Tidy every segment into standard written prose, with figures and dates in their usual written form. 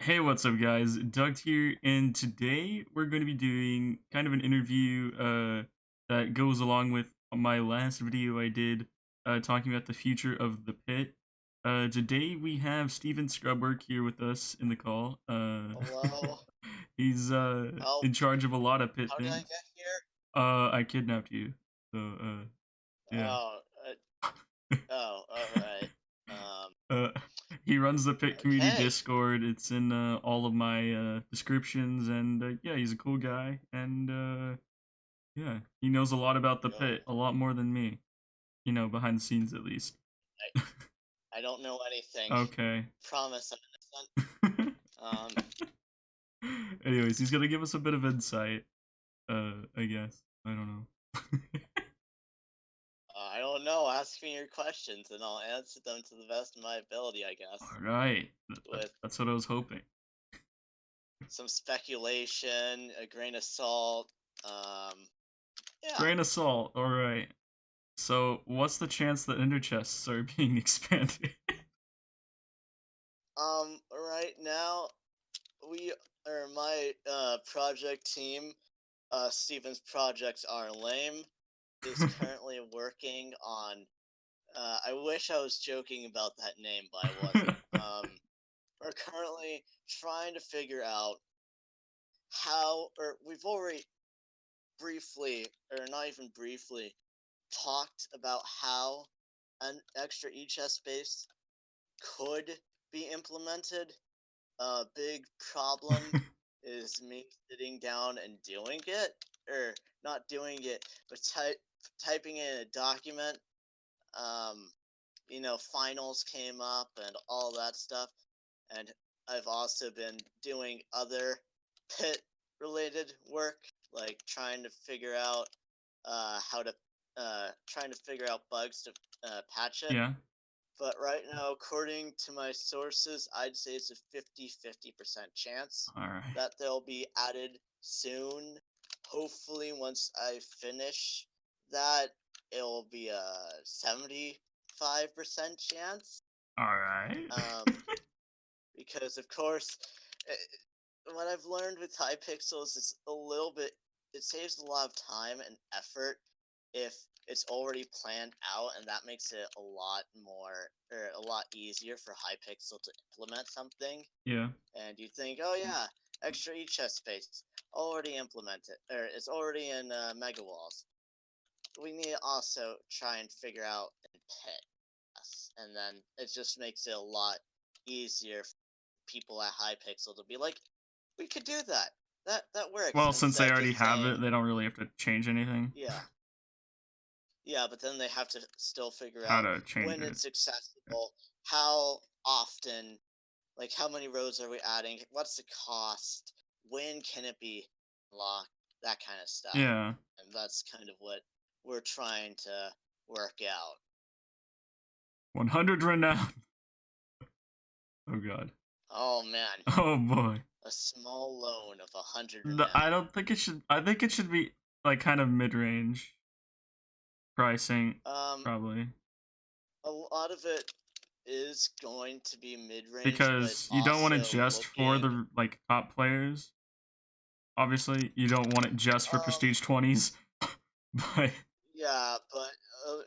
Hey, what's up, guys? Doug here, and today we're going to be doing kind of an interview that goes along with my last video I did talking about the future of the pit. Today we have Steven Scrubwork here with us in the call. Hello. He's How in charge of a lot of pit how did I things. get here? I kidnapped you, so yeah. Oh, all right. Um, Uh, he runs the Pit Community okay. Discord. It's in all of my descriptions, and yeah, he's a cool guy, and yeah, he knows a lot about the Yo, Pit, a lot more than me, behind the scenes at least. I don't know anything. Okay. Promise I'm innocent. Anyways, he's gonna give us a bit of insight. I guess I don't know. I don't know. Ask me your questions and I'll answer them to the best of my ability, I guess. All right, With that's what I was hoping. some speculation, a grain of salt. Um, yeah. Grain of salt. All right. So, what's the chance that ender chests are being expanded? Right now we or my project team, Steven's projects are lame, is currently working on. I wish I was joking about that name, but I wasn't. We're currently trying to figure out how, or we've already briefly, or not even briefly, talked about how an extra e-chest space could be implemented. A big problem is me sitting down and doing it, or not doing it, but typing in a document. Um, finals came up and all that stuff, and I've also been doing other pit related work, like trying to figure out how to trying to figure out bugs to patch it. Yeah. But right now, according to my sources, I'd say it's a 50-50% chance All right. that they'll be added soon. Hopefully, once I finish that, it'll be a 75% chance. All right. Because of course, what I've learned with Hypixels is a little bit. It saves a lot of time and effort if it's already planned out, and that makes it a lot more or a lot easier for Hypixel to implement something. Yeah. And you think, oh yeah, extra e-chest space already implemented, or it's already in Mega Walls. We need to also try and figure out in Pit, and then it just makes it a lot easier for people at Hypixel to be like, we could do that. That works Well, since they instead of already just have saying, it, they don't really have to change anything. yeah, yeah, but then they have to still figure How out to change when it. it's accessible, how often, like how many rows are we adding, what's the cost, when can it be locked, that kind of stuff. Yeah. And that's kind of what we're trying to work out. 100 renown. Oh god. Oh man, Oh boy. a small loan of 100 I renown. don't think it should. I think it should be like kind of mid-range pricing, Um, probably, a lot of it is going to be mid-range, but because you don't want it also just for looking. the like top players. Obviously, you don't want it just for prestige 20s, but Yeah, but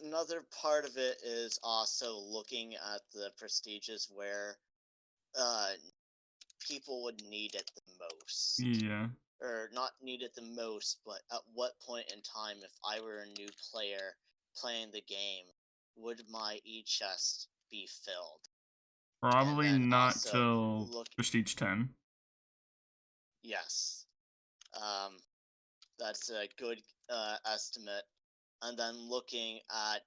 another part of it is also looking at the prestiges where uh, people would need it the most. yeah. Or not need it the most, but at what point in time, if I were a new player playing the game, would my e-chest be filled? And Probably then not also till look, prestige 10. yes, um, that's a good estimate. And then looking at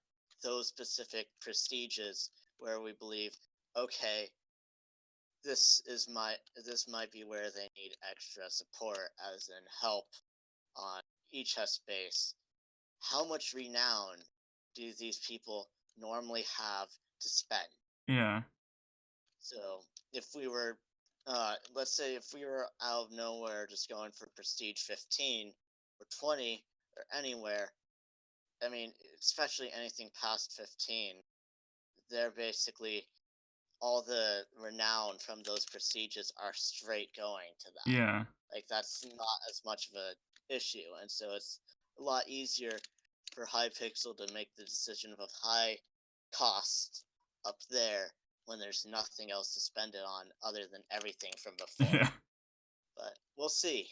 those specific prestiges where we believe, okay, this might be where they need extra support, as in help on e-chest base. How much renown do these people normally have to spend? Yeah. So if we were, let's say if we were out of nowhere just going for prestige 15 or 20 or anywhere, I mean, especially anything past 15, they're basically all the renown from those prestiges are straight going to that. Yeah. Like, that's not as much of a issue, and so it's a lot easier for Hypixel to make the decision of high cost up there when there's nothing else to spend it on other than everything from before. Yeah. But we'll see.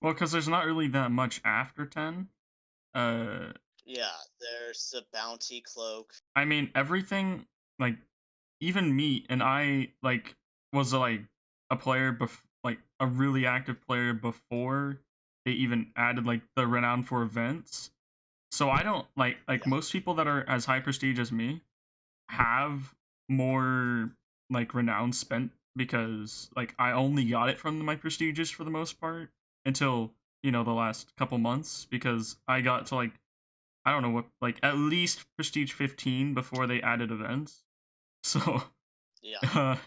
Well, because there's not really that much after 10. Yeah, there's the bounty cloak. I mean, everything, like, even me and I, like, was like a player like a really active player before they even added like the renown for events. So I don't like Yeah. most people that are as high prestige as me have more like renown spent, because like I only got it from my prestiges for the most part until, you know, the last couple months, because I got to like, I don't know what, like at least prestige 15 before they added events. So Yeah.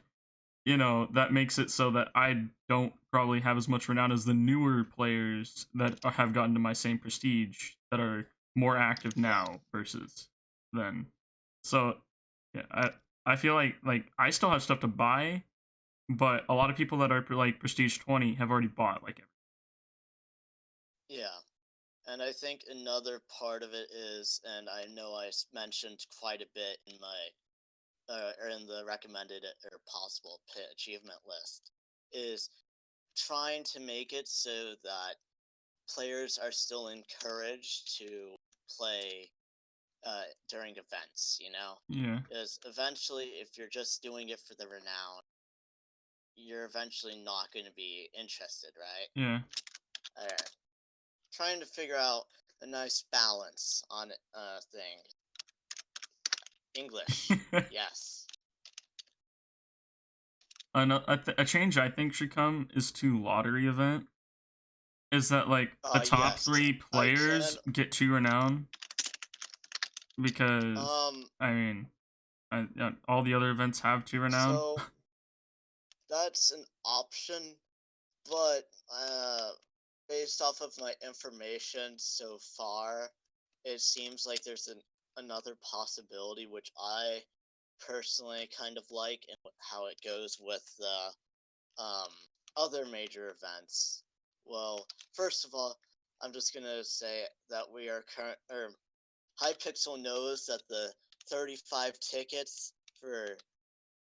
you know, that makes it so that I don't probably have as much renown as the newer players that have gotten to my same prestige that are more active now versus then. So yeah, I feel like I still have stuff to buy, but a lot of people that are like prestige 20 have already bought like everything. Yeah. And I think another part of it is, and I know I mentioned quite a bit in my or in the recommended or possible pit achievement list, is trying to make it so that players are still encouraged to play during events, you know? Yeah. Because eventually, if you're just doing it for the renown, you're eventually not going to be interested, right? Yeah. Alright. Trying to figure out a nice balance on thing. English. Yes. A change I think should come is to lottery event. Is that like the top Yes. 3 I players can. get 2 renown? Because Um. I mean, all the other events have 2 renown. So that's an option, but based off of my information so far, it seems like there's another possibility which I personally kind of like, and how it goes with the other major events. Well, first of all, I'm just gonna say that we are Hypixel knows that the 35 tickets for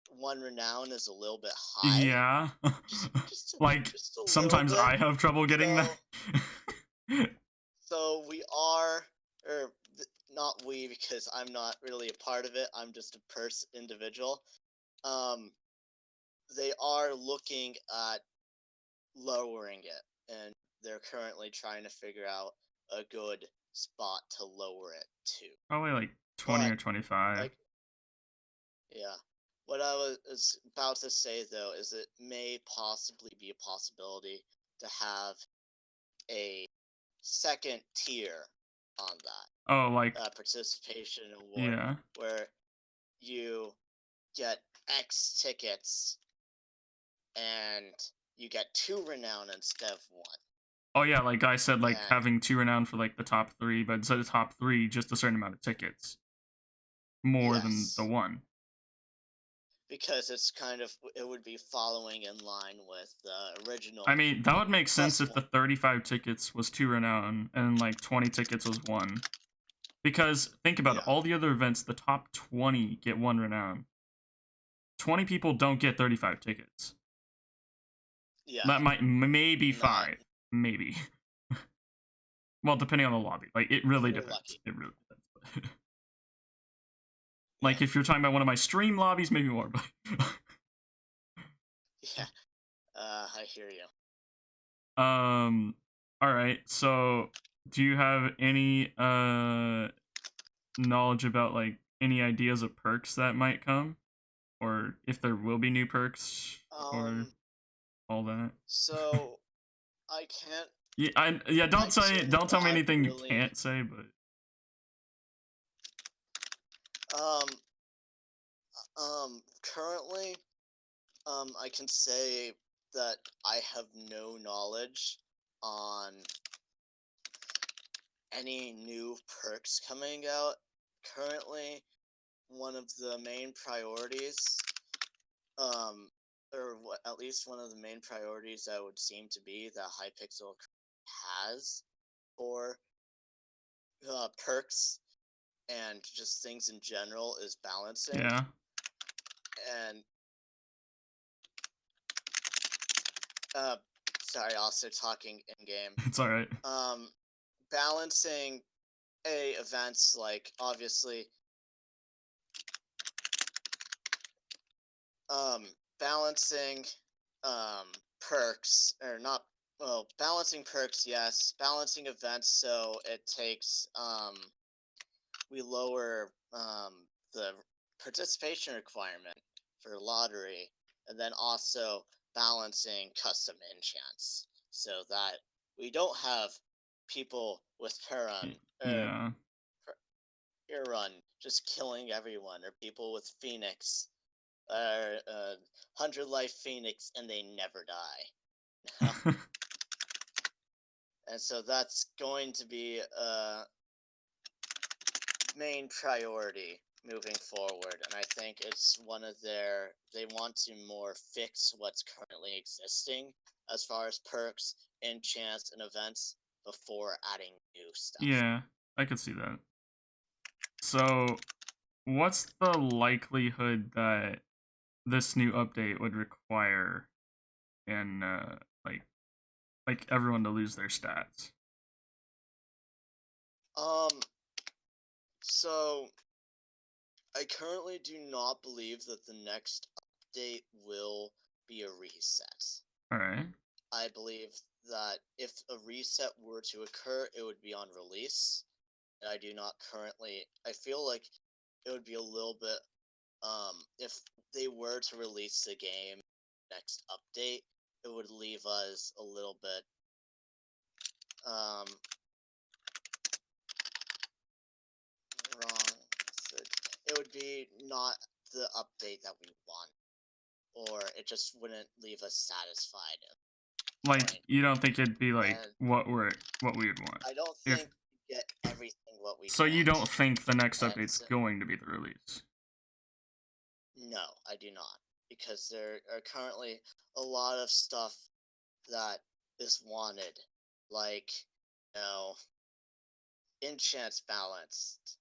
one renown is a little bit high. Yeah. Like Just a little sometimes bit. I have trouble getting that. So we are, or not we, because I'm not really a part of it. I'm just a individual. Um, they are looking at lowering it, and they're currently trying to figure out a good spot to lower it to. Probably like 20 But or 25. like, yeah. What I was about to say though is it may possibly be a possibility to have a second tier on that Oh, like participation award, yeah. where you get X tickets and you get 2 renown instead of 1. Oh yeah, like I said, like And having 2 renown for like the top 3, but instead of top 3, just a certain amount of tickets, more than the yes, 1. because it's kind of, it would be following in line with the original I mean, that would make sense if the festival. 35 tickets was 2 renown and like 20 tickets was 1. Because think about it, Yeah. all the other events, the top 20 get 1 renown. 20 people don't get 35 tickets. Yeah. That might maybe Not 5, maybe. Well, depending on the lobby, like it really if you're depends. lucky. It really depends. Yeah. Like if you're talking about one of my stream lobbies, maybe more. But Yeah. I hear you. all right. So, do you have any knowledge about like any ideas of perks that might come, or if there will be new perks, or all that? So I can't. Yeah. Don't say. Actually, Don't tell me not anything you really. can't say. But Um. Currently, I can say that I have no knowledge on any new perks coming out currently. one of the main priorities, or at least one of the main priorities that would seem to be that Hypixel has for perks and just things in general is balancing. Yeah. And sorry, also talking in game. It's all right. Balancing events like obviously balancing perks or not, well, balancing perks, yes, balancing events so it takes we lower the participation requirement for lottery, and then also balancing custom enchants so that we don't have people with Yeah. Run just killing everyone, or people with Phoenix, 100 life Phoenix, and they never die. And so that's going to be a main priority moving forward, and I think it's one of they want to more fix what's currently existing as far as perks, enchants, and events before adding new stuff. Yeah, I could see that. So, what's the likelihood that this new update would require and like everyone to lose their stats? So I currently do not believe that the next update will be a reset. All right. I believe that if a reset were to occur, it would be on release. And I do not currently. I feel like it would be a little bit. If they were to release the game next update, it would leave us a little bit. Wrong. It would be not the update that we want, or it just wouldn't leave us satisfied. Like, you don't think it'd be like what we would want? I don't think we get everything what we So want. you don't think the next update's going to be the release? No, I do not, because there are currently a lot of stuff that is wanted, like, enchants balanced,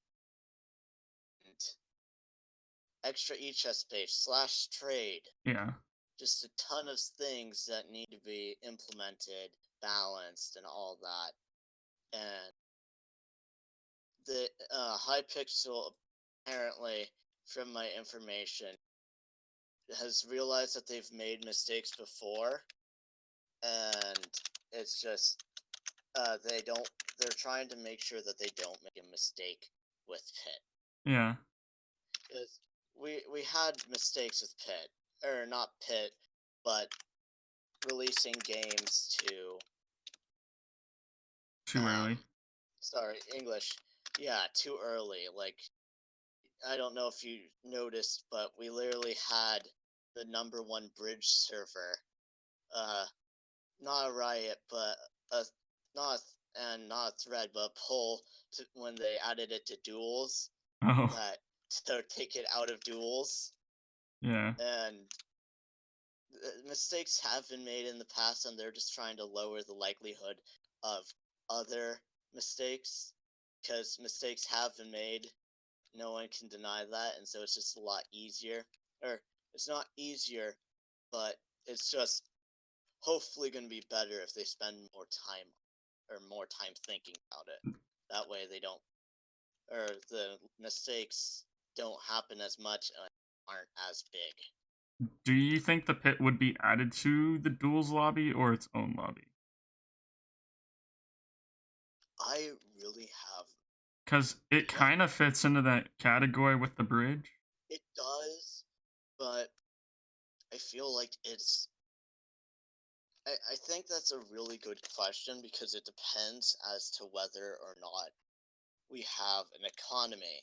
and extra e-chest space / trade. Yeah. Just a ton of things that need to be implemented, balanced, and all that. And the Hypixel, apparently, from my information, has realized that they've made mistakes before, and it's just they're trying to make sure that they don't make a mistake with Pit. Yeah. Because we had mistakes with Pit, or not Pit, but releasing games too early. Sorry, English. Yeah, too early. Like, I don't know if you noticed, but we literally had the #1 bridge server. Not a riot, but not a thread, but a poll when they added it to duels. Oh. That to take it out of duels. Yeah. And mistakes have been made in the past, and they're just trying to lower the likelihood of other mistakes, because mistakes have been made. No one can deny that, and so it's just a lot easier. Or, it's not easier, but it's just hopefully going to be better if they spend more time thinking about it. That way they don't, or the mistakes don't happen as much and aren't as big. Do you think the pit would be added to the duels lobby or its own lobby? I really have. Because it kind of fits into that category with the bridge. It does, but I feel like it's. I think that's a really good question, because it depends as to whether or not we have an economy.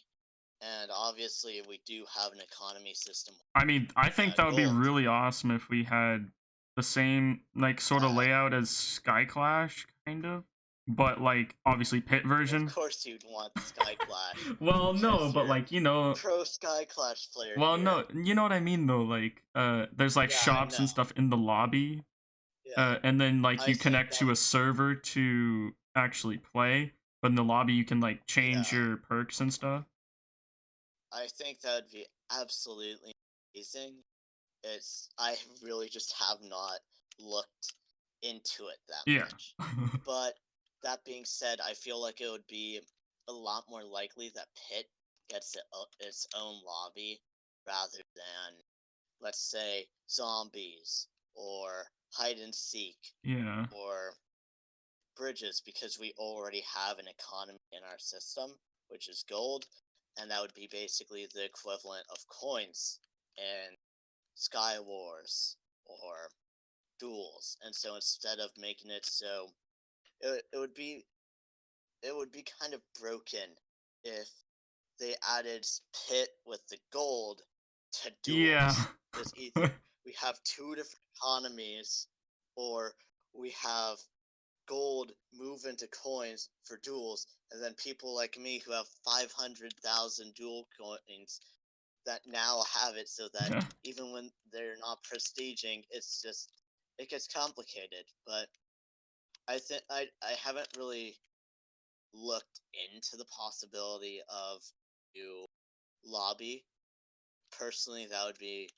And obviously, we do have an economy system. I mean, I think that would be really awesome if we had the same, like, sort of layout as Sky Clash, kind of. but like obviously pit Of version. course you'd want Sky Clash. Well, no, Because but you're like you know, pro Sky Clash player well, here. no, you know what I mean though. Like, there's like Yeah, I shops know. and stuff in the lobby, Yeah. and then like I you think connect that to a server to actually play. But in the lobby, you can like change yeah. your perks and stuff. I think that would be absolutely amazing. I really just have not looked into it that Yeah. much. But that being said, I feel like it would be a lot more likely that Pit gets its own lobby rather than, let's say, zombies or hide and seek Yeah. or bridges, because we already have an economy in our system, which is gold, and that would be basically the equivalent of coins in Sky Wars or duels. And so instead of making it so, it would be kind of broken if they added Pit with the gold to Yeah. duels. Because either we have two different economies, or we have gold move into coins for duels, and then people like me who have 500,000 dual coins that now have it, so that Yeah. even when they're not prestiging, it gets complicated. But I think I haven't really looked into the possibility of new lobby. Personally, that would be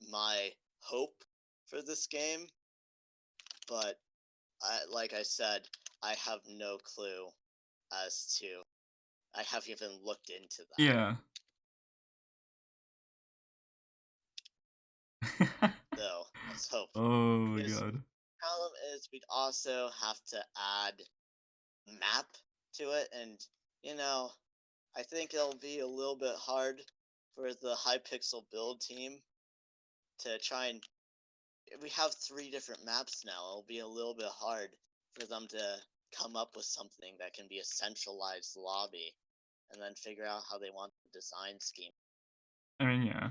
my hope for this game, but like I said, I have no clue as to. I haven't even looked into that. Yeah. So let's hope. Oh my Because god. problem is, we'd also have to add map to it, and I think it'll be a little bit hard for the Hypixel build team to try and. We have 3 different maps now. It'll be a little bit hard for them to come up with something that can be a centralized lobby, and then figure out how they want the design scheme. I mean, yeah.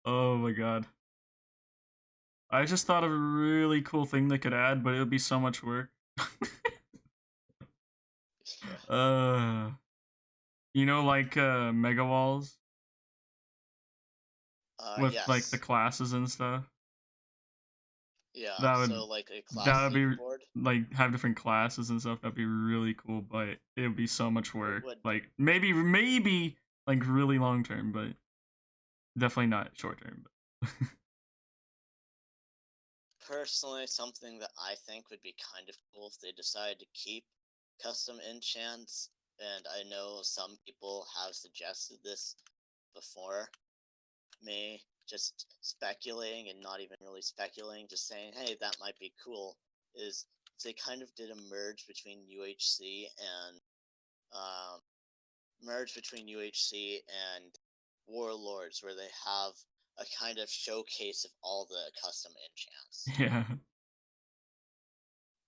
Oh my god. I just thought of a really cool thing they could add, but it would be so much work. Yeah. Like mega walls with like the Yes. classes and stuff. Yeah. That would So like a that class would be leaderboard. like have different classes and stuff. That'd be really cool, but it would be so much It work. would Like maybe like really long term, but definitely not short term. personally something that I think would be kind of cool if they decided to keep custom enchants. And I know some people have suggested this before me, just speculating and not even really speculating, just saying, hey, that might be cool, is if they kind of did a um, merge between UHC and Warlords, where they have a kind of showcase of all the custom enchants. Yeah.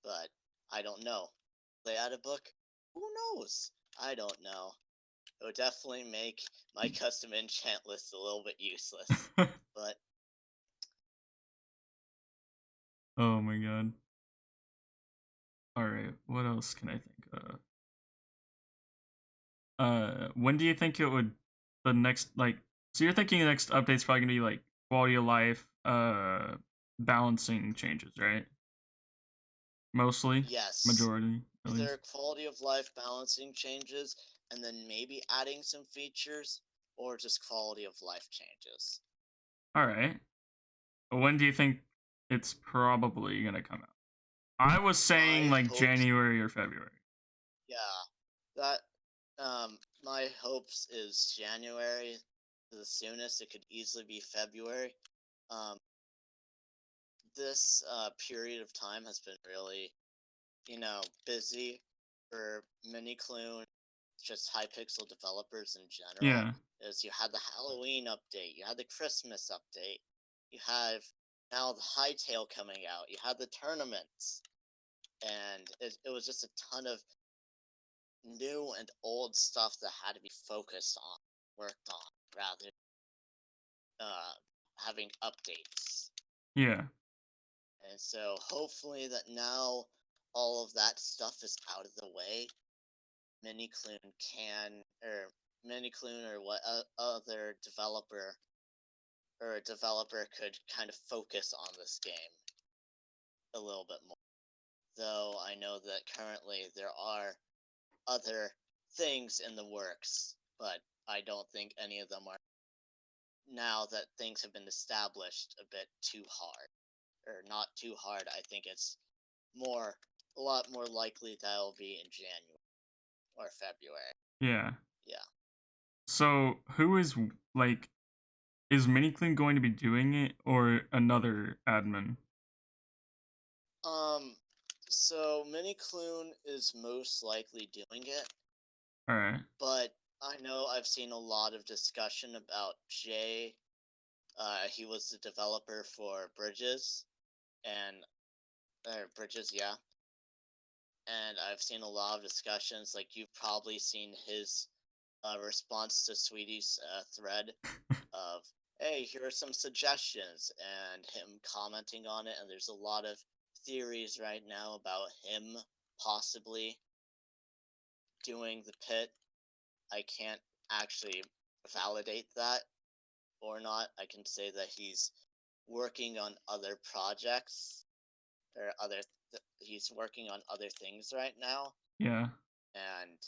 But I don't know. They add a book? Who knows? I don't know. It would definitely make my custom enchant list a little bit useless. But Oh my god. All right. What else can I think of? When do you think it would the next like so you're thinking the next update's probably gonna be like quality of life balancing changes, right? Mostly? yes, Majority at least. either quality of life balancing changes, and then maybe adding some features, or just quality of life changes. Alright. When do you think it's probably gonna come out? I was saying My like hopes, January or February. yeah, that my hopes is January, the soonest. It could easily be February. Um, this period of time has been really, busy for Miniclone, just Hypixel developers in general. Yeah. Is you had the Halloween update, you had the Christmas update, you have now the Hightail coming out, you had the tournaments, and it was just a ton of new and old stuff that had to be focused on, worked on, rather than having updates. Yeah. And so hopefully that now all of that stuff is out of the way, Miniclune or what other developer could kind of focus on this game a little bit more. Though I know that currently there are other things in the works, but I don't think any of them are, now that things have been established, a bit too hard. Or not too hard, I think it's a lot more likely that it'll be in January or February. Yeah. Yeah. So who is is Miniclean going to be doing it or another admin? So Miniclune is most likely doing it. Alright. But I know I've seen a lot of discussion about Jay. He was the developer for Bridges, yeah. And I've seen a lot of discussions. Like, you've probably seen his response to Sweetie's thread of, hey, here are some suggestions, and him commenting on it. And there's a lot of theories right now about him possibly doing the pit. I can't actually validate that or not. I can say that he's working on other projects or he's working on other things right now. Yeah. And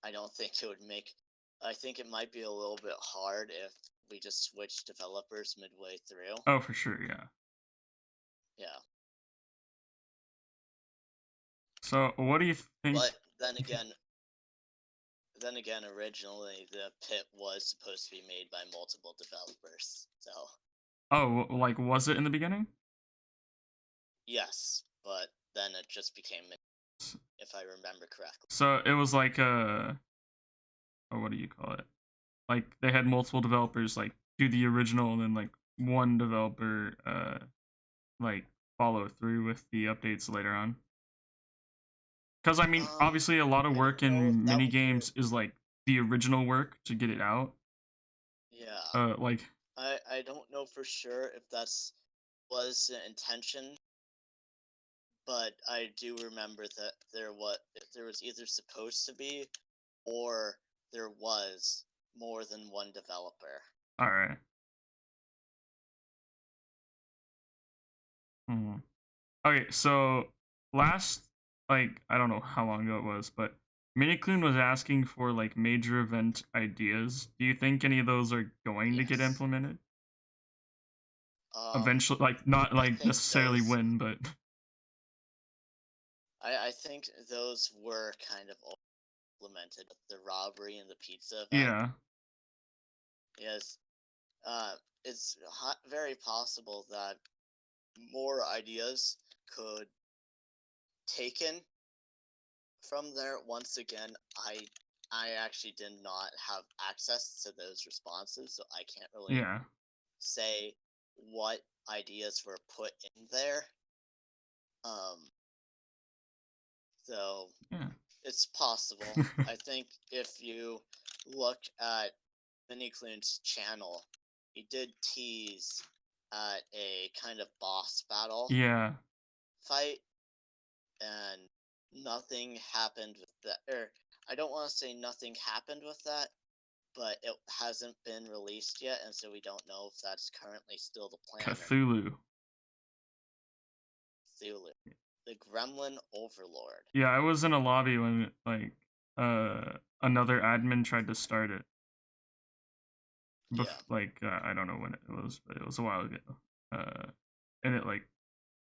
I don't think it would I think it might be a little bit hard if we just switch developers midway through. Oh, for sure, yeah. Yeah. So, what do you think? But then again, originally the pit was supposed to be made by multiple developers. So. Oh, was it in the beginning? Yes, but then it just became, if I remember correctly. So it was like what do you call it? Like they had multiple developers do the original, and then one developer follow through with the updates later on. Because I mean, obviously, a lot of work in mini games is the original work to get it out. Yeah. I don't know for sure if was the intention, but I do remember that there was either supposed to be, or there was more than one developer. All right. Okay, so last I don't know how long ago it was, but Miniclune was asking for major event ideas. Do you think any of those are going to get implemented? Eventually, not necessarily when, but I think those were kind of implemented. The robbery and the pizza event. Yeah. Yes. It's very possible that more ideas could taken from there. Once again, I actually did not have access to those responses, so I can't really say what ideas were put in there. So it's possible. I think if you look at Miniclune's channel, he did tease at a kind of boss battle fight, and nothing happened with that. Or I don't want to say nothing happened with that, but it hasn't been released yet, and so we don't know if that's currently still the plan. Cthulhu. The Gremlin Overlord. Yeah, I was in a lobby when another admin tried to start it. I don't know when it was, but it was a while ago. And it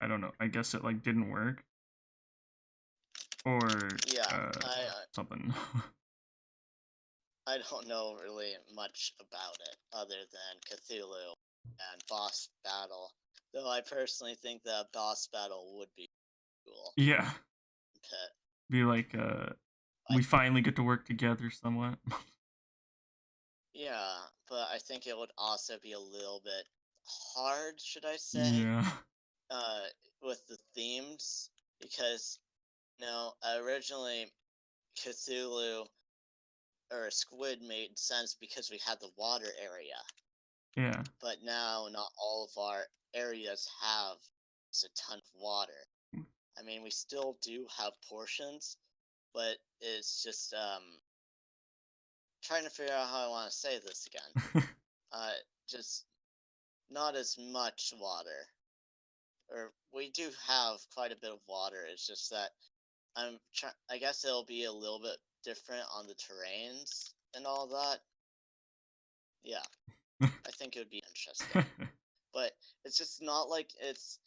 I don't know. I guess it didn't work. Or something. I don't know really much about it other than Cthulhu and boss battle. Though I personally think that boss battle would be cool. Yeah. Be we finally get to work together somewhat. Yeah, but I think it would also be a little bit hard, should I say? Yeah. With the themes, because originally Cthulhu or Squid made sense because we had the water area, Yeah. but now not all of our areas have a ton of water. I mean, we still do have portions, but it's just trying to figure out how I want to say this again. Just not as much water, or we do have quite a bit of water. It's just that I guess it'll be a little bit different on the terrains and all that. Yeah, I think it would be interesting. But it's just not like it's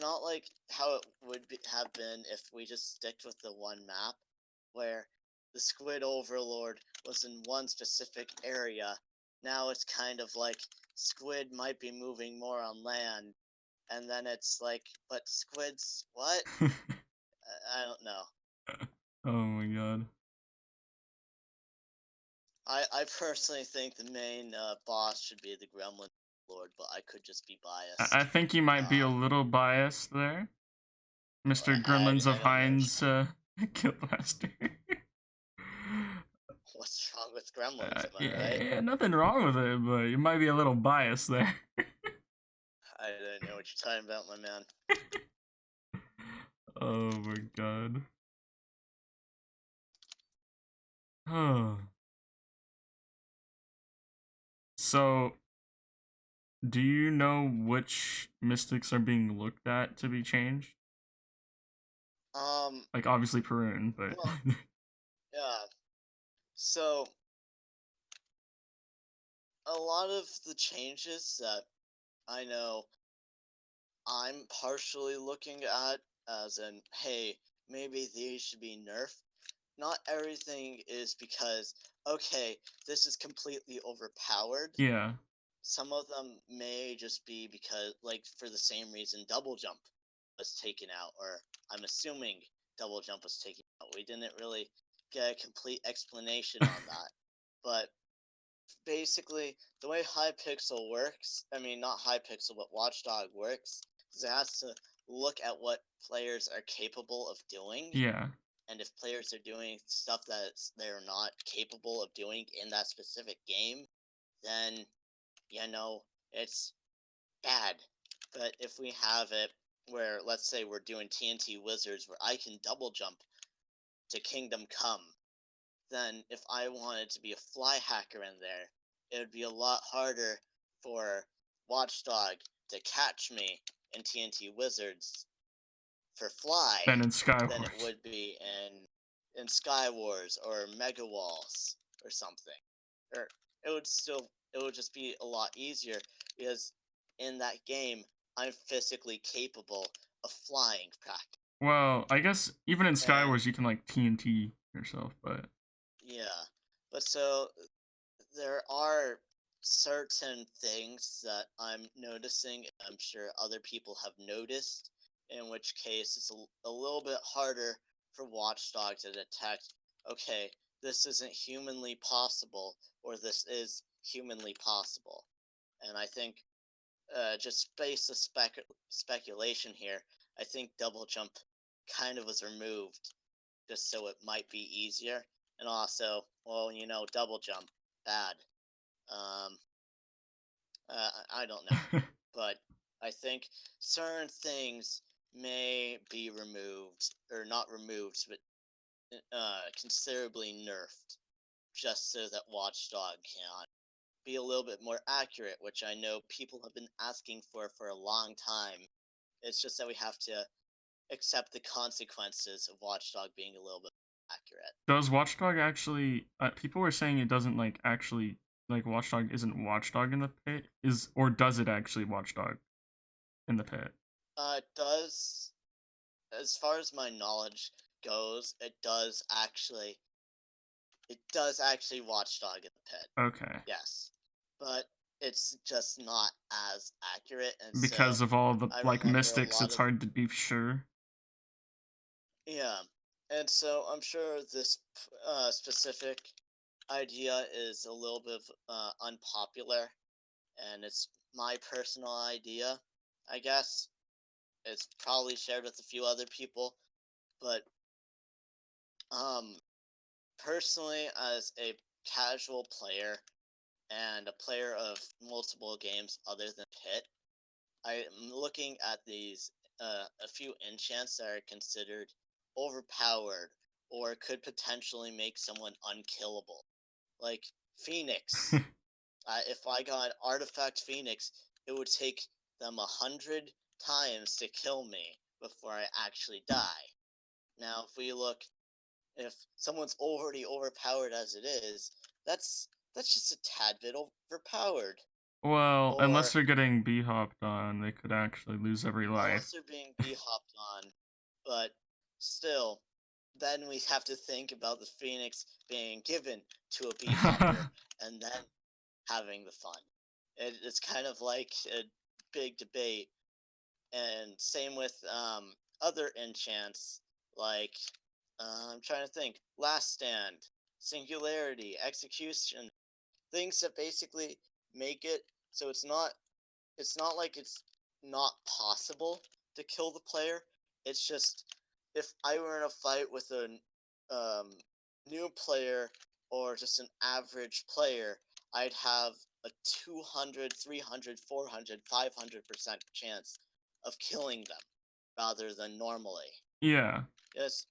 not like how it would have been if we just sticked with the one map, where the Squid Overlord was in one specific area. Now it's kind of like squid might be moving more on land, and then it's like, but squids what? I don't know. Oh my god. I personally think the main boss should be the Gremlin Lord, but I could just be I biased. think you might be a little biased there, Mr. Gremlins I of don't know Heinz Killmaster. what's wrong with Gremlins. Am I right? Yeah, nothing wrong with it, but you might be a little biased there. I don't know what you're talking about, my man. Oh my god. Oh. So, do you know which mystics are being looked at to be changed? Like, obviously Perun, but... Well, yeah. So, a lot of the changes that I know I'm partially looking at, as in, hey, maybe these should be nerfed. Not everything is because, okay, this is completely overpowered. Yeah. Some of them may just be because, like, for the same reason double jump was taken out, or I'm assuming double jump was taken out. We didn't really get a complete explanation on that. But basically, the way Hypixel works, I mean, not Hypixel, but Watchdog works, is it has to look at what players are capable of doing. Yeah. And if players are doing stuff that they're not capable of doing in that specific game, then, you know, it's bad. But if we have it where, let's say we're doing TNT Wizards, where I can double jump to Kingdom Come, then if I wanted to be a fly hacker in there, it would be a lot harder for Watchdog to catch me in TNT Wizards for fly Than in Skywars. than it would be in Sky Wars or Mega Walls or something. Or it would just be a lot easier, because in that game I'm physically capable of flying practically. Well, I guess even in And Skywars you can, like, TNT yourself, but... yeah, but so there are certain things that I'm noticing, I'm sure other people have noticed, in which case it's a little bit harder for Watchdog to detect, okay, this isn't humanly possible, or this is humanly possible. And I think, just based on speculation here, I think double jump kind of was removed just so it might be easier. And also, well, double jump, bad. I don't know, but I think certain things may be removed, or not removed, but considerably nerfed, just so that Watchdog can be a little bit more accurate, which I know people have been asking for a long time. It's just that we have to accept the consequences of Watchdog being a little bit accurate. Does Watchdog actually... people were saying it doesn't, like, actually... Like, Watchdog isn't Watchdog in the pit? Or does it actually Watchdog in the pit? It does, as far as my knowledge goes, it does actually Watchdog in the pit. Okay. Yes. But it's just not as accurate, and Because so of all the, I like, remember mystics, it's hard to be sure. Yeah. And so I'm sure this specific idea is a little bit unpopular, and it's my personal idea, I guess. It's probably shared with a few other people, but personally, as a casual player, and a player of multiple games other than Pit, I'm looking at these a few enchants that are considered overpowered or could potentially make someone unkillable. Like Phoenix. If I got Artifact Phoenix, it would take them 100 times to kill me before I actually die. Now, if someone's already overpowered as it is, that's just a tad bit overpowered. Well, unless Or they're getting b-hopped on, they could actually lose every life. unless they're being b-hopped on, but still, then we have to think about the Phoenix being given to a b-hopper and then having the fun. It's kind of like a big debate, and same with other enchants like I'm trying to think. Last Stand, Singularity, Execution, things that basically make it so it's not like it's not possible to kill the player. It's just if I were in a fight with a new player or just an average player, I'd have a 200, 300, 400, 500% chance of killing them rather than normally. Yeah. Yes,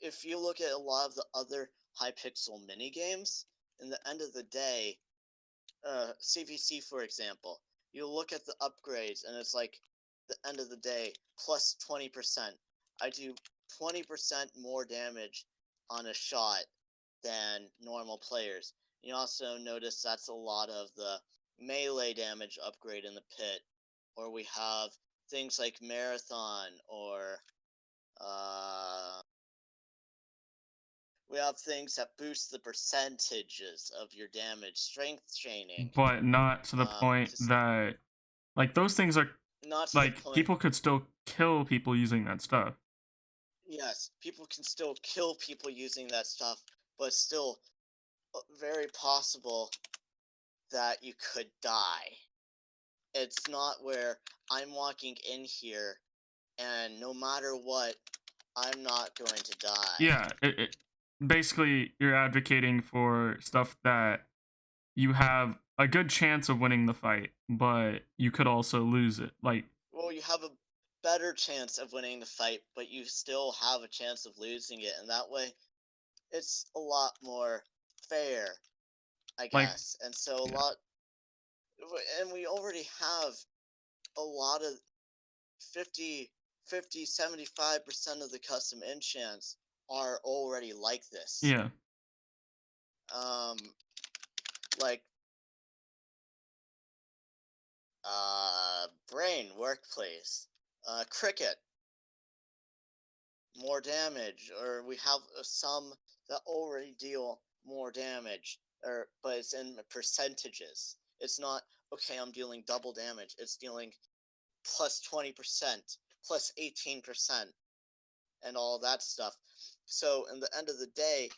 if you look at a lot of the other Hypixel minigames, in the end of the day, CVC for example, you look at the upgrades and it's like the end of the day plus 20%. I do 20% more damage on a shot than normal players. You also notice that's a lot of the melee damage upgrade in the pit, or we have things like Marathon or we have things that boost the percentages of your damage, strength chaining. But not to the point that, like, those things are, Not to like, the point. people could still kill people using that stuff. Yes, people can still kill people using that stuff, but still very possible that you could die. It's not where I'm walking in here and no matter what, I'm not going to die. Yeah, basically you're advocating for stuff that you have a good chance of winning the fight, but you could also lose it. Like, well, you have a better chance of winning the fight, but you still have a chance of losing it, and that way, it's a lot more fair, I guess. like, And so and we already have a lot of 50, 75% of the custom enchants are already like this. Yeah. Like Brain, Workplace, Cricket, more damage, or we have some that already deal more damage, but it's in percentages. It's not, okay, I'm dealing double damage. It's dealing plus 20%, plus 18%, and all that stuff. So, in the end of the day,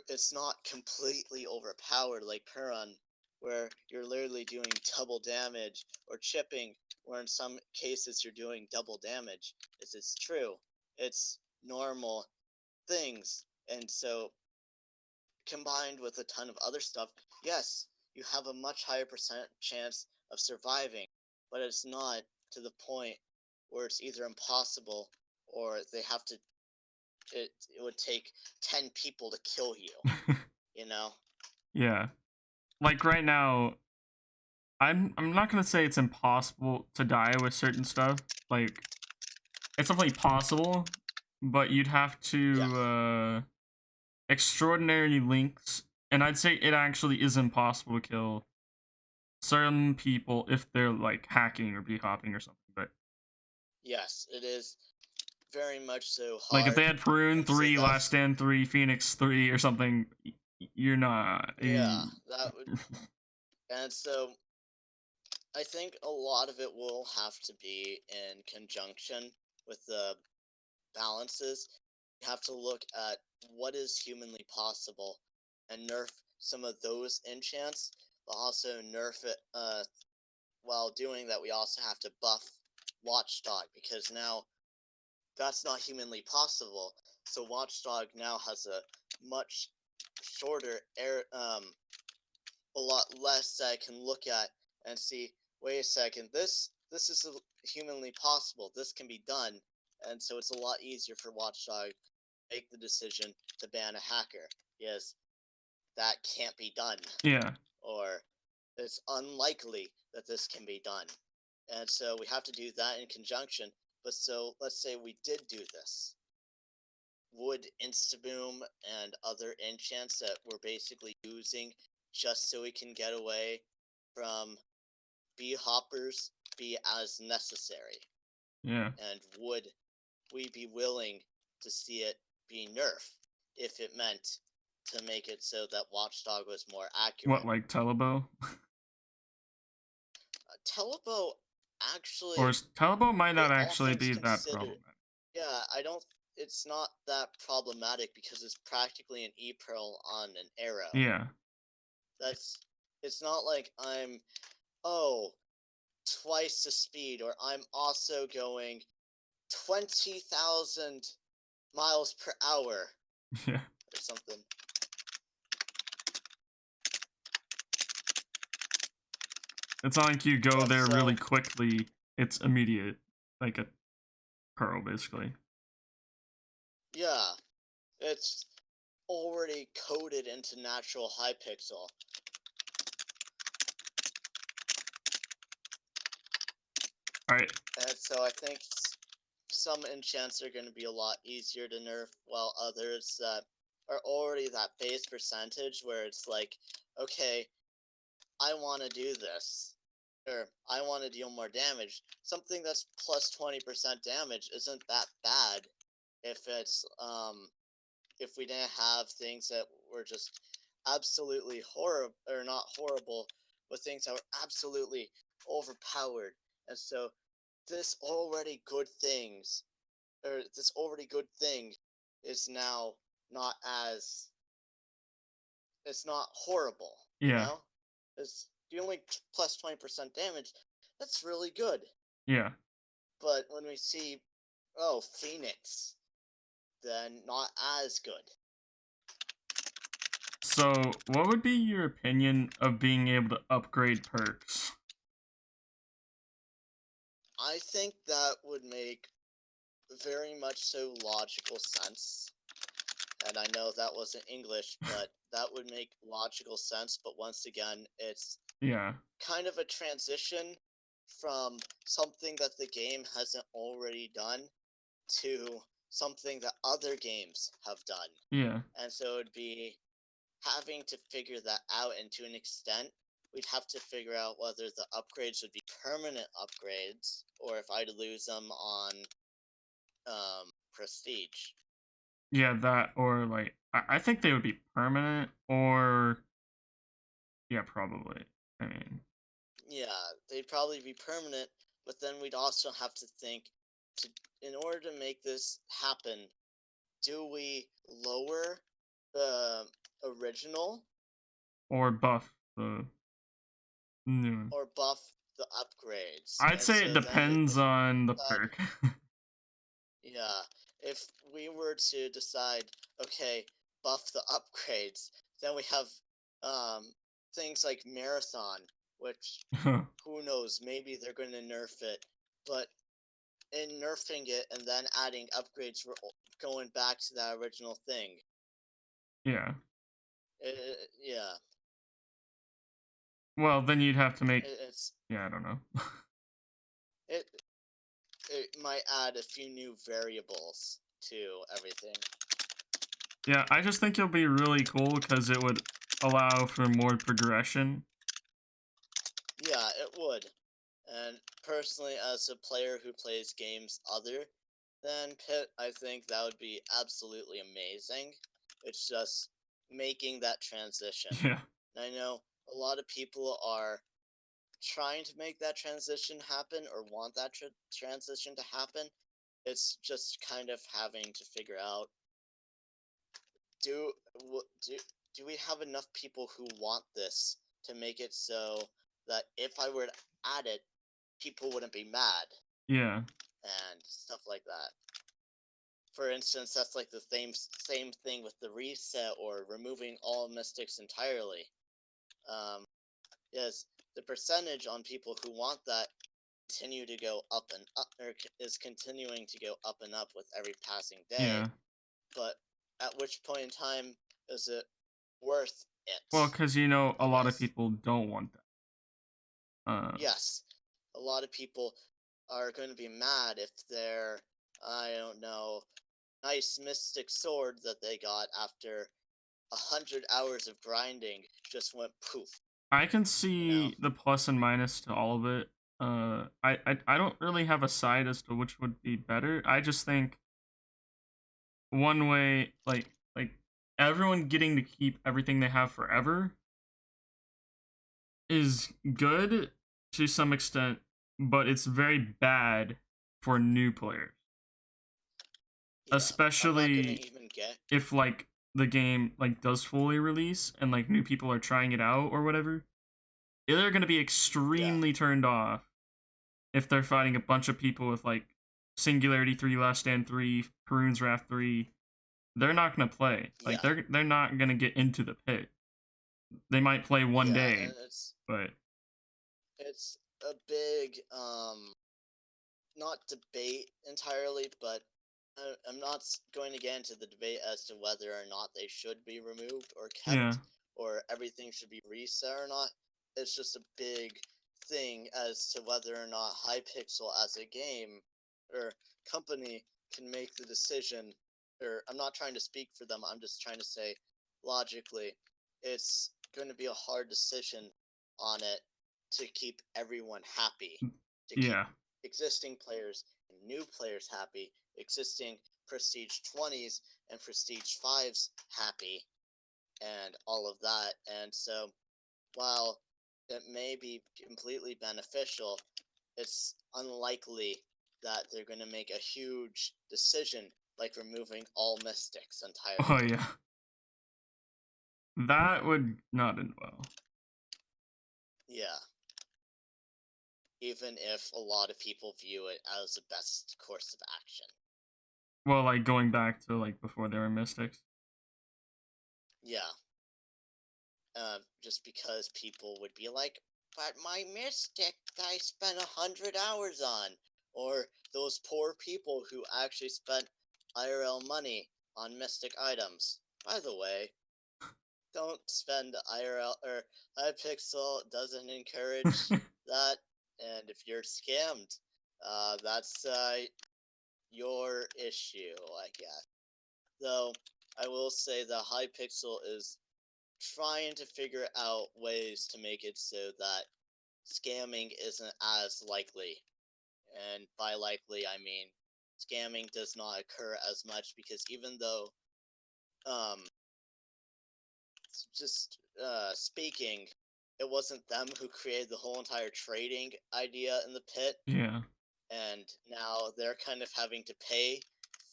it's not completely overpowered like Puron, where you're literally doing double damage, or chipping, where in some cases you're doing double damage. It's true. It's normal things. And so, combined with a ton of other stuff, yes, you have a much higher percent chance of surviving, but it's not to the point where it's either impossible or they have to. It would take 10 people to kill you. You know? Yeah. Like right now, I'm not gonna say it's impossible to die with certain stuff. Like, it's definitely possible, but you'd have to extraordinary links, and I'd say it actually is impossible to kill certain people if they're like hacking or b-hopping or something. But yes, it is very much so hard. Like if they had Prune 3, so Last Stand 3, Phoenix 3 or something, you're not. Yeah, that would. And so I think a lot of it will have to be in conjunction with the balances. You have to look at what is humanly possible and nerf some of those enchants, but also nerf it. While doing that, we also have to buff Watchdog because now that's not humanly possible. So Watchdog now has a much shorter a lot less that I can look at and see, wait a second, this is humanly possible. This can be done. And so it's a lot easier for Watchdog to make the decision to ban a hacker. Yes, that can't be done. Yeah. Or it's unlikely that this can be done. And so we have to do that in conjunction. But so let's say we did do this. Would Instaboom and other enchants that we're basically using just so we can get away from bee hoppers be as necessary? Yeah. And would we be willing to see it be nerfed if it meant to make it so that Watchdog was more accurate? What, like Telebo? Telebo actually, Or Telebo might not all actually things be that considered, problematic. yeah, I don't. It's not that problematic because it's practically an e-pearl on an arrow. Yeah. It's not like I'm, twice the speed, or I'm also going 20,000 miles per hour Yeah. or something. It's not like you go But there so, really quickly. It's immediate. Like a pearl, basically. yeah, it's already coded into natural Hypixel. Alright. And so I think some enchants are going to be a lot easier to nerf, while others that are already that base percentage where it's like, okay, I want to do this, or I want to deal more damage. Something that's plus 20% damage isn't that bad if it's if we didn't have things that were just absolutely horrible, or not horrible, but things that were absolutely overpowered. And so this already good thing is now not as, it's not horrible, you Yeah. know? It's the only plus 20% damage, that's really good. Yeah. But when we see, Phoenix, then not as good. So, what would be your opinion of being able to upgrade perks? I think that would make very much so logical sense. And I know that wasn't English, but that would make logical sense. But once again, it's kind of a transition from something that the game hasn't already done to something that other games have done. Yeah. And so it'd be having to figure that out, and to an extent, we'd have to figure out whether the upgrades would be permanent upgrades, or if I'd lose them on prestige. Yeah, that, or like, I think they would be permanent, or, yeah, probably. I mean, Yeah, they'd probably be permanent, but then we'd also have to think, in order to make this happen, do we lower the original or buff the new one. or buff the upgrades? I'd And say it so then we depends on the perk. yeah, if we were to decide, okay, buff the upgrades, then we have things like Marathon, which who knows, maybe they're going to nerf it, but in nerfing it and then adding upgrades, we're going back to that original thing. Yeah. Yeah. Well, then you'd have to make. It's Yeah, I don't know. it might add a few new variables to everything. Yeah, I just think it'll be really cool because it would allow for more progression. Yeah, it would. And personally, as a player who plays games other than Pit, I think that would be absolutely amazing. It's just making that transition. Yeah. And I know a lot of people are trying to make that transition happen, or want that transition to happen. It's just kind of having to figure out, do we have enough people who want this to make it so that if I were to add it, people wouldn't be mad. Yeah. And stuff like that. For instance, that's like the same thing with the reset, or removing all mystics entirely. Yes, the percentage on people who want that continue to go up and up, or is continuing to go up and up with every passing day. Yeah. But at which point in time is it worth Well, it? because you know, a I lot of guess. people don't want that. Yes, a lot of people are going to be mad if their, I don't know, nice mystic sword that they got after 100 hours of grinding just went poof. I can You know? see the plus and minus to all of it. I don't really have a side as to which would be better. I just think one way, like everyone getting to keep everything they have forever is good to some extent, but it's very bad for new players, Yeah, I'm not gonna especially even get. if like the game like does fully release and like new people are trying it out or whatever. They're going to be Yeah, extremely turned off if they're fighting a bunch of people with like Singularity 3, Last Stand 3, Perun's Wrath 3. They're not going to play. Like yeah, they're not going to get into the pit. They might play one yeah, and day, but it's a big not debate entirely, but I'm not going to get into the debate as to whether or not they should be removed or yeah. kept, or everything should be reset or not. It's just a big thing as to whether or not Hypixel as a game or company can make the decision. Or I'm not trying to speak for them. I'm just trying to say, logically, it's going to be a hard decision on it to keep everyone happy, to keep Yeah. existing players and new players happy, existing Prestige 20s and Prestige 5s happy, and all of that. And so, while it may be completely beneficial, it's unlikely that they're going to make a huge decision like removing all mystics Oh entirely. yeah. That would not end well. Yeah. Even if a lot of people view it as the best course of action. Well, like going back to like before there were mystics. Yeah. Just because people would be like, but my mystic I spent 100 hours on, or those poor people who actually spent IRL money on mystic items. By the way, don't spend IRL, or Hypixel doesn't encourage that, and if you're scammed, that's your issue, I guess. Though I will say that Hypixel is trying to figure out ways to make it so that scamming isn't as likely. And by likely, I mean scamming does not occur as much, because even though, um, just speaking, it wasn't them who created the whole entire trading idea in the pit, Yeah. and now they're kind of having to pay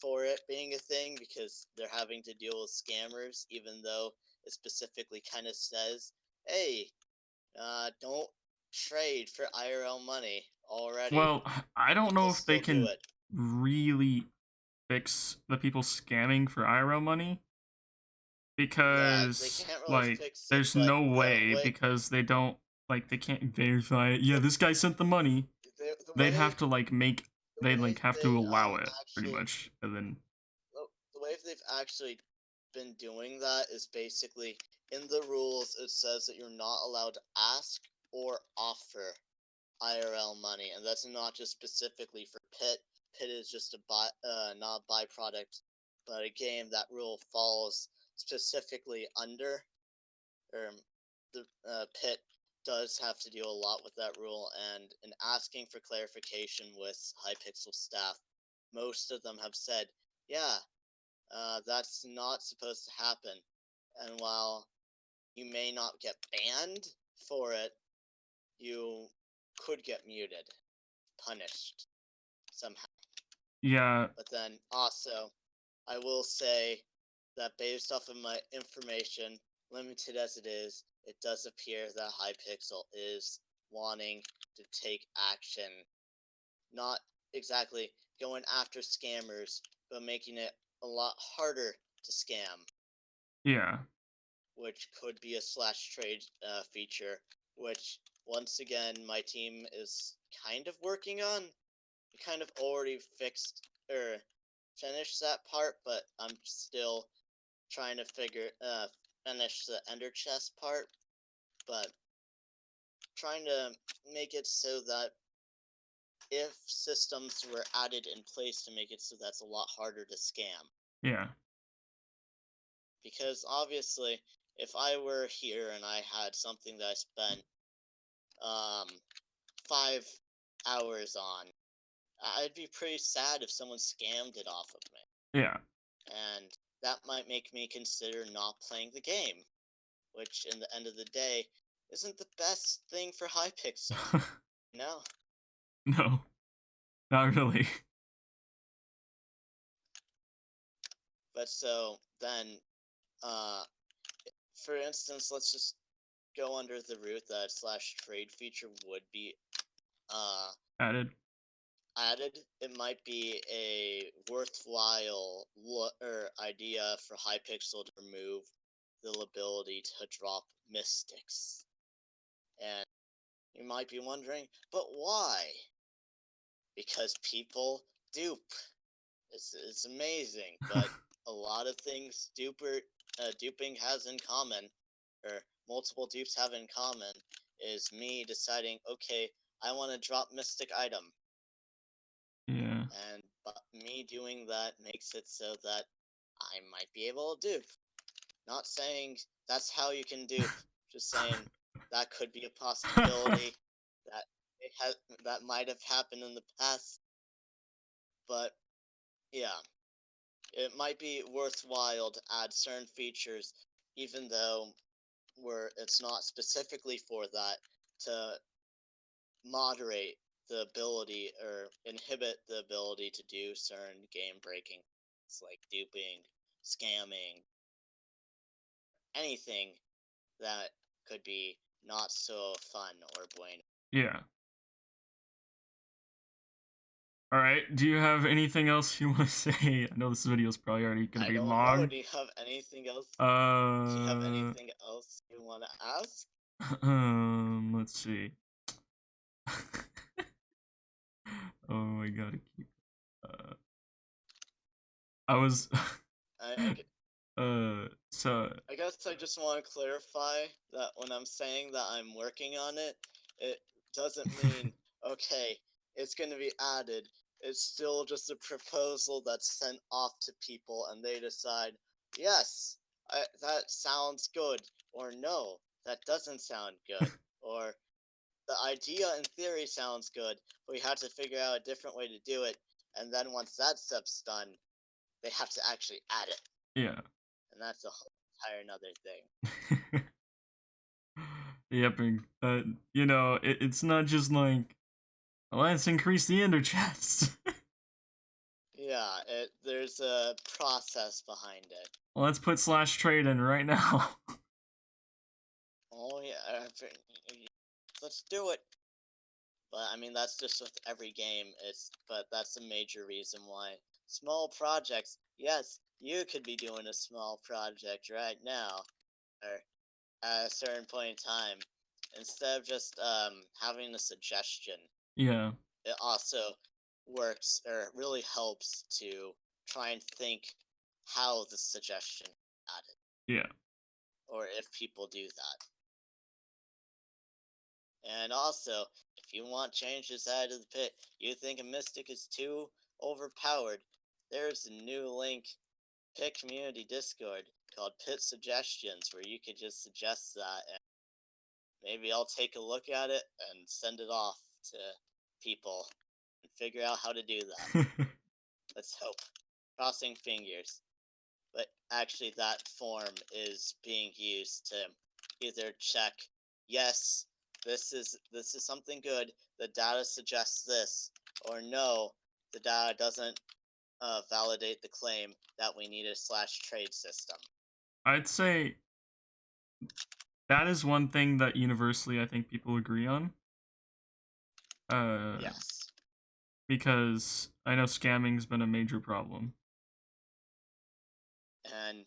for it being a thing because they're having to deal with scammers, even though it specifically kind of says, hey, don't trade for IRL money already, Well, I but don't they know if they still do can it. really fix the people scamming for IRO money Yeah, they because can't really like fix it, there's but no way because they don't like they can't verify it. Yeah, the this guy sent the money. the They'd way have to like make the they'd way like have to they allow it pretty actually much and then the way they've actually been doing that is basically in the rules it says that you're not allowed to ask or offer IRL money, and that's not just specifically for Pit. Pit is just not a byproduct, but a game that rule falls specifically under. The Pit does have to deal a lot with that rule, and in asking for clarification with Hypixel staff, most of them have said, yeah, that's not supposed to happen. And while you may not get banned for it, you could get muted, punished somehow. yeah, But then also, I will say that based off of my information, limited as it does appear that Hypixel is wanting to take action, not exactly going after scammers, but making it a lot harder to scam, yeah. which could be a slash trade feature which once again my team is kind of working on. We kind of already fixed or finished that part, but I'm still trying to finish the ender chest part, but trying to make it so that if systems were added in place to make it so that's a lot harder to scam. Yeah. Because obviously, if I were here and I had something that I spent 5 hours on, I'd be pretty sad if someone scammed it off of me. Yeah. And that might make me consider not playing the game, which in the end of the day isn't the best thing for Hypixel. No. No. Not really. But so then, for instance, let's just go under the root that /trade feature would be Added. It might be a worthwhile idea for Hypixel to remove the ability to drop mystics. And you might be wondering, but why? Because people dupe. It's amazing, but a lot of things duping has in common, or multiple dupes have in common, is me deciding, okay, I want to drop mystic item. Yeah. And me doing that makes it so that I might be able to dupe. Not saying that's how you can dupe, just saying that could be a possibility that might have happened in the past. But yeah, it might be worthwhile to add certain features, even though it's not specifically for that, to moderate the ability or inhibit the ability to do certain game breaking. It's like duping, scamming, anything that could be not so fun or bueno. Yeah. All right. Do you have anything else you want to say? I know this video is probably already gonna be I don't long. know. Do you have anything else? Do you have anything else you want to ask? Let's see. Oh, I gotta keep. I was. So. I guess I just want to clarify that when I'm saying that I'm working on it, it doesn't mean okay, it's going to be added. It's still just a proposal that's sent off to people, and they decide, yes, that sounds good, or no, that doesn't sound good, or the idea in theory sounds good, but we have to figure out a different way to do it, and then once that step's done, they have to actually add it. Yeah. And that's a whole entire another thing. Yep, and you know, it's not just like, let's increase the ender chest. Yeah, there's a process behind it. Let's put /trade in right now. Oh yeah, let's do it. But I mean, that's just with every game. But that's a major reason why small projects. Yes, you could be doing a small project right now, or at a certain point in time, instead of just having a suggestion. Yeah. It also works, or really helps to try and think how the suggestion added. Yeah. Or if people do that. And also, if you want changes added to the pit, you think a mystic is too overpowered, there's a new link, Pit Community Discord, called Pit Suggestions, where you could just suggest that, and maybe I'll take a look at it and send it off to people and figure out how to do that. Let's hope. Crossing fingers. But actually that form is being used to either check, yes, this is something good, the data suggests this, or no, the data doesn't validate the claim that we need a /trade system. I'd say that is one thing that universally I think people agree on. Yes. Because I know scamming's been a major problem. And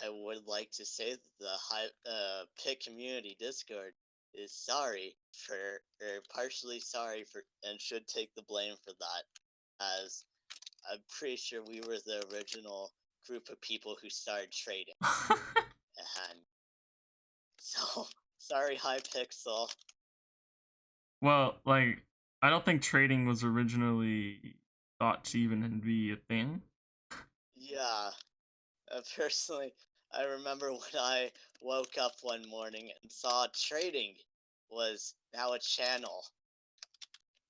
I would like to say that the Pit Community Discord is sorry for, or partially sorry for, and should take the blame for that, as I'm pretty sure we were the original group of people who started trading. And so, sorry, Hypixel. Well, like, I don't think trading was originally thought to even be a thing. Yeah, personally, I remember when I woke up one morning and saw trading was now a channel,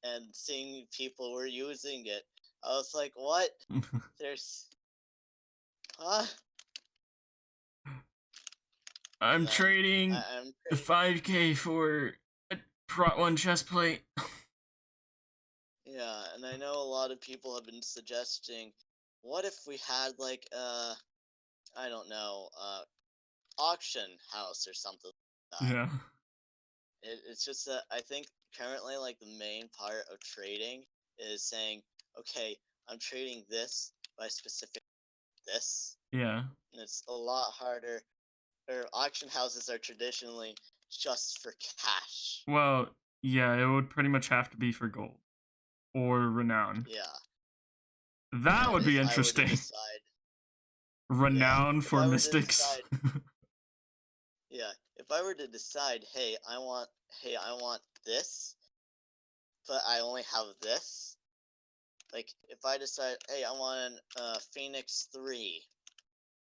and seeing people were using it, I was like, what? There's... Huh? I'm And then trading I'm the 5K for a Prot 1 chest plate. Yeah, and I know a lot of people have been suggesting, what if we had like I don't know, auction house or something like that. Yeah. It's just that I think currently like the main part of trading is saying, okay, I'm trading this by specific this, Yeah. and it's a lot harder. Or auction houses are traditionally just for cash. Well, yeah, it would pretty much have to be for gold or renown. Yeah, That and would be if I were to interesting. decide, yeah, Renown if for I were to mystics. decide Yeah, if I were to decide, hey, I want this, but I only have this. Like, if I decide, hey, I want Phoenix 3,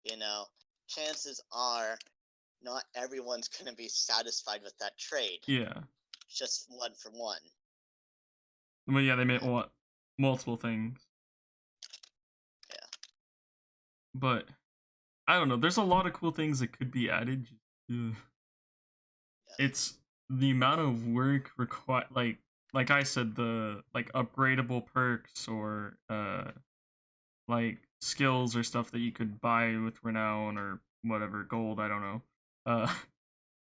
you know, chances are not everyone's gonna be satisfied with that trade. Yeah. Just one for one. Well, yeah, they made And what multiple things, yeah, but I don't know. There's a lot of cool things that could be added. Ugh. yeah, It's the amount of work required. Like I said, the like upgradable perks or like skills or stuff that you could buy with renown or whatever gold. I don't know. Uh,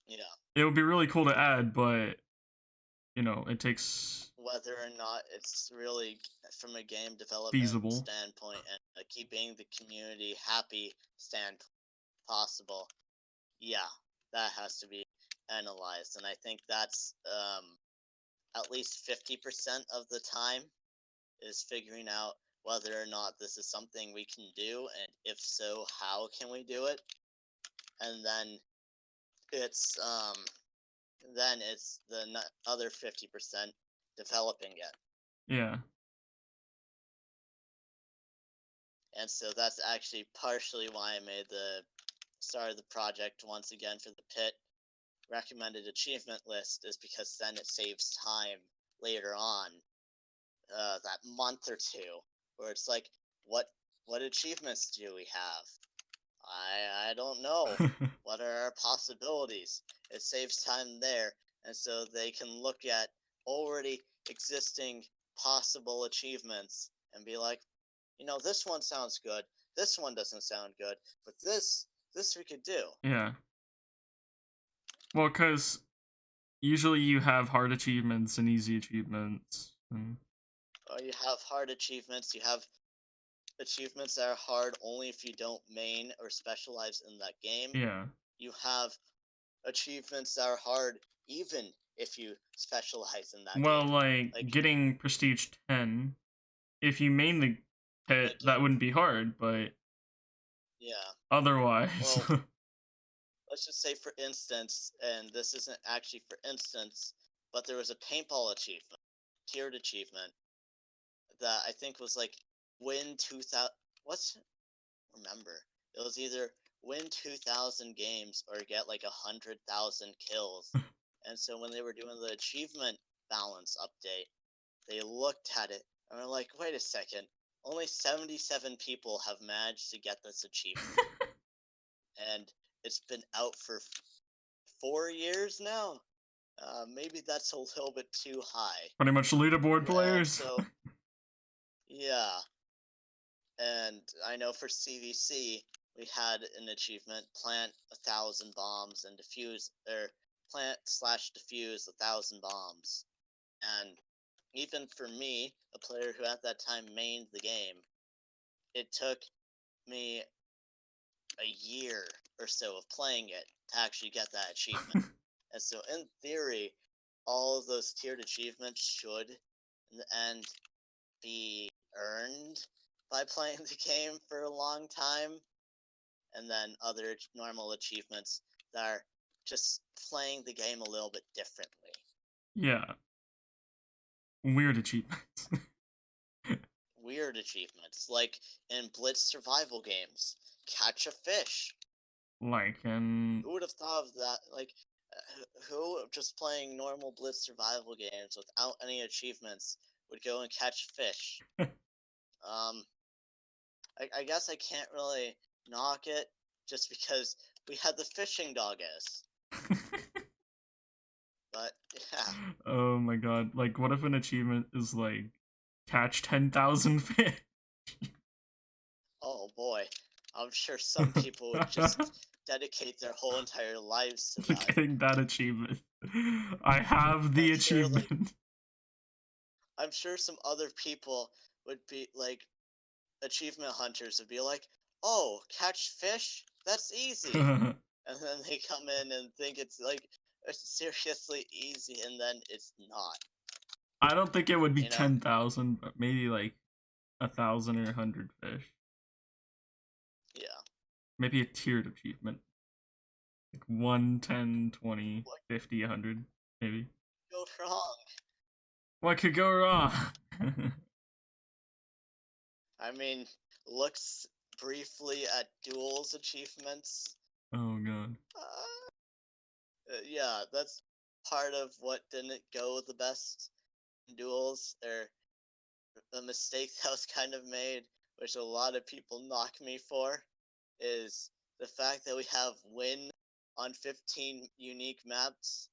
yeah. it would be really cool to add, but it takes Whether or not it's really from a game development feasible. standpoint and keeping the community happy stand possible, yeah, that has to be analyzed, and I think that's at least 50% of the time is figuring out whether or not this is something we can do, and if so, how can we do it? And it's um, then it's the other 50% developing it. Yeah. And so that's actually partially why I made the start of the project once again for the pit recommended achievement list, is because then it saves time later on, that month or two, where it's like, what achievements do we have? I don't know. What are our possibilities? It saves time there, and so they can look at already existing possible achievements and be like, this one sounds good. This one doesn't sound good, but this we could do. Yeah. Well, because usually you have hard achievements and easy achievements. Or you have hard achievements. You have achievements that are hard only if you don't main or specialize in that game. Yeah. You have achievements that are hard even if you specialize in that Well, game. like getting prestige 10, if you mainly hit, that wouldn't be hard, but yeah. otherwise. Well, let's just say, for instance, and this isn't actually for instance, but there was a paintball achievement, tiered achievement, that I think was like win 2000. What's remember? It was either win 2,000 games or get like 100,000 kills. And so when they were doing the achievement balance update, they looked at it and were like, wait a second, only 77 people have managed to get this achievement. And it's been out for 4 years now. Maybe that's a little bit too high. Pretty much leaderboard players. So, yeah. And I know for CVC, we had an achievement: plant 1,000 bombs and defuse, or plant/defuse 1,000 bombs. And even for me, a player who at that time mained the game, it took me a year or so of playing it to actually get that achievement. And so in theory, all of those tiered achievements should in the end be earned by playing the game for a long time, and then other normal achievements that are just playing the game a little bit differently. Yeah. Weird achievements. Weird achievements, like in Blitz survival games, catch a fish. Like, Who would have thought of that? Like, who just playing normal Blitz survival games without any achievements would go and catch fish? I guess I can't really knock it just because we had the fishing dogges. But yeah. Oh my god. Like, what if an achievement is like catch 10,000 fish? Oh boy. I'm sure some people would just dedicate their whole entire lives to that. Getting that achievement. I have the achievement. Sure, like, I'm sure some other people would be like, achievement hunters would be like, oh, catch fish? That's easy. And then they come in and think it's like seriously easy, and then it's not. I don't think it would be 10,000, but maybe like 1,000 or 100 fish. Yeah. Maybe a tiered achievement. Like 1, 10, 20, 50, 100, maybe. Go wrong. What could go wrong? I mean, looks briefly at duels achievements. Oh god. Yeah, that's part of what didn't go the best in duels. The mistake that was kind of made, which a lot of people knock me for, is the fact that we have win on 15 unique maps,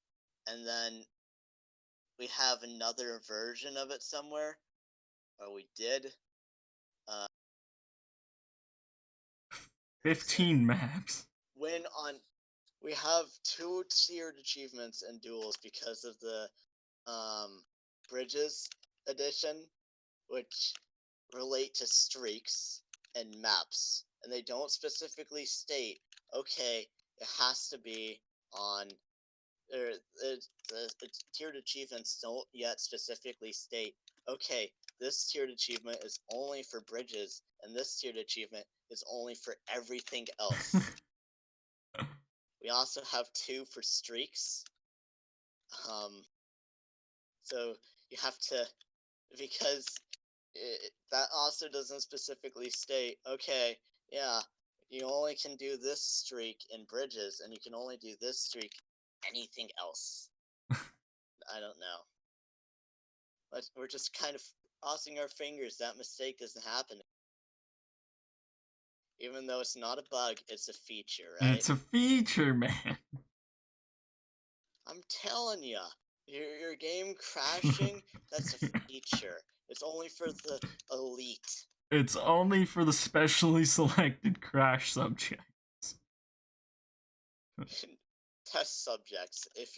and then we have another version of it somewhere, or we did. 15 maps. Win on. We have 2 tiered achievements in duels because of the Bridges edition, which relate to streaks and maps, and they don't specifically state, okay, it has to be on. The tiered achievements don't yet specifically state, okay, this tiered achievement is only for bridges, and this tiered achievement is only for everything else. We also have 2 for streaks. So you have to, because that also doesn't specifically state, okay, yeah, you only can do this streak in bridges, and you can only do this streak anything else. I don't know. But we're just kind of crossing our fingers that mistake doesn't happen. Even though it's not a bug, it's a feature, right? It's a feature, man. I'm telling ya, your game crashing, that's a feature. It's only for the elite. It's only for the specially selected crash subjects. Test subjects. If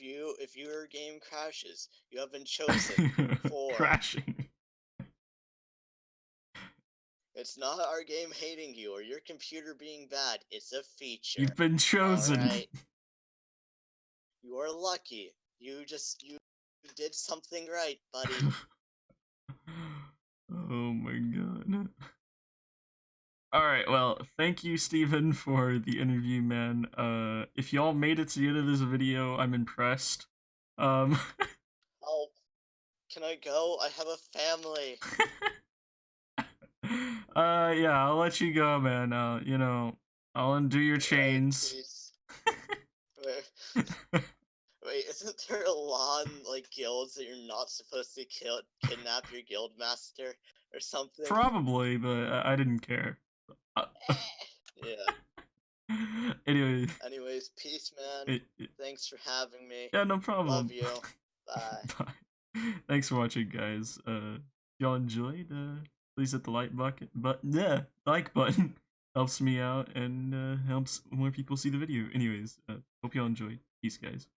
your game crashes, you have been chosen for crashing. It's not our game hating you or your computer being bad. It's a feature. You've been chosen. Right? You are lucky. You did something right, buddy. Oh my god. Alright, well, thank you, Steven, for the interview, man. If y'all made it to the end of this video, I'm impressed. Oh, can I go? I have a family. Yeah, I'll let you go, man. You know, I'll undo your chains. Wait, isn't there a law in, like, guilds that you're not supposed to kidnap your guild master or something? Probably, but I didn't care. Yeah. Anyways, peace, man. Thanks for having me. Yeah, no problem. Love you. Bye. Bye. Thanks for watching, guys. If y'all enjoyed, please hit the like button. Helps me out and helps more people see the video. Anyways, hope y'all enjoyed. Peace, guys.